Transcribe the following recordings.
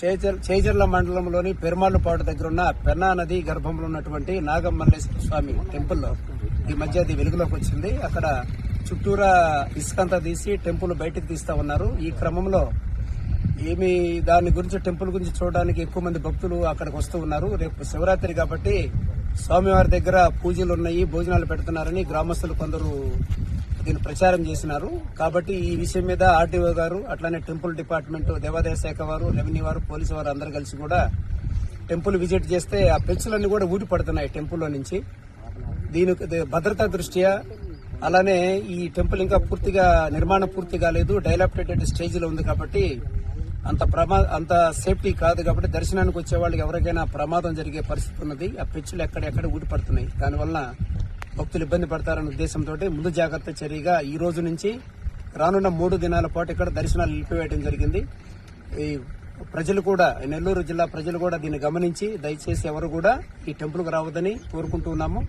చేజర్ల మండలంలోని పెరుమాళ్లపాడు దగ్గర ఉన్న పెన్నా నది గర్భంలో ఉన్నటువంటి నాగమల్లేశ్వర స్వామి టెంపుల్ ఈ మధ్య అది వెలుగులోకి వచ్చింది. అక్కడ చుట్టూరా ఇసుకంతా తీసి టెంపుల్ బయటకు తీస్తా ఉన్నారు. ఈ క్రమంలో దాని గురించి టెంపుల్ గురించి చూడడానికి ఎక్కువ మంది భక్తులు అక్కడికి వస్తూ ఉన్నారు. రేపు శివరాత్రి కాబట్టి స్వామివారి దగ్గర పూజలు ఉన్నాయి, భోజనాలు పెడుతున్నారని గ్రామస్తులు కొందరు దీన్ని ప్రచారం చేసినారు. కాబట్టి ఈ విషయం మీద ఆర్టీఓ గారు, అట్లానే టెంపుల్ డిపార్ట్మెంట్, దేవాదాయ శాఖ వారు, రెవెన్యూ వారు, పోలీసు వారు అందరూ కలిసి కూడా టెంపుల్ విజిట్ చేస్తే ఆ పెచ్చులన్నీ కూడా ఊడి పడుతున్నాయి టెంపుల్లో నుంచి. దీనికి భద్రతా దృష్ట్యా, అలానే ఈ టెంపుల్ ఇంకా పూర్తిగా నిర్మాణం పూర్తి కాలేదు, డైలాపిటేటెడ్ స్టేజ్ లో ఉంది కాబట్టి అంత సేఫ్టీ కాదు. కాబట్టి దర్శనానికి వచ్చే వాళ్ళకి ఎవరికైనా ప్రమాదం జరిగే పరిస్థితి ఉన్నది. ఆ పెచ్చులు ఎక్కడెక్కడ ఊడి పడుతున్నాయి. దానివల్ల భక్తులు ఇబ్బంది పడతారన్న ఉద్దేశంతో ముందు జాగ్రత్త చర్యగా ఈ రోజు నుంచి రానున్న 3 దినాల పాటు ఇక్కడ దర్శనాలు నిలిపివేయడం జరిగింది. ఈ ప్రజలు కూడా, నెల్లూరు జిల్లా ప్రజలు కూడా దీన్ని గమనించి దయచేసి ఎవరు కూడా ఈ టెంపుల్కు రావద్దని కోరుకుంటూ ఉన్నాము.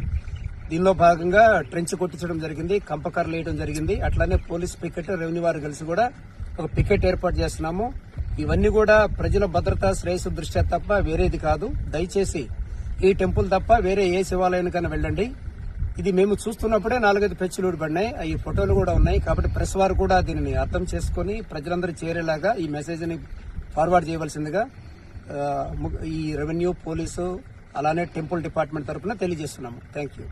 దీనిలో భాగంగా ట్రెంచ్ కొట్టించడం జరిగింది, కంపకర్లు వేయడం జరిగింది. అట్లానే పోలీస్ పికెట్, రెవెన్యూ వారు కలిసి కూడా ఒక పికెట్ ఏర్పాటు చేస్తున్నాము. ఇవన్నీ కూడా ప్రజల భద్రత, శ్రేయస్సు దృష్ట్యా తప్ప వేరేది కాదు. దయచేసి ఈ టెంపుల్ తప్ప వేరే ఏ శివాలయానికైనా వెళ్ళండి. ఇది మేము చూస్తున్నప్పుడే 4-5 పెచ్చులు ఊడిపడినాయి. ఈ ఫోటోలు కూడా ఉన్నాయి. కాబట్టి ప్రెస్ వారు కూడా దీనిని అర్థం చేసుకుని ప్రజలందరూ చేరేలాగా ఈ మెసేజ్ ని ఫార్వర్డ్ చేయవలసిందిగా ఈ రెవెన్యూ, పోలీసు, అలానే టెంపుల్ డిపార్ట్మెంట్ తరఫున తెలియజేస్తున్నాము. Thank you.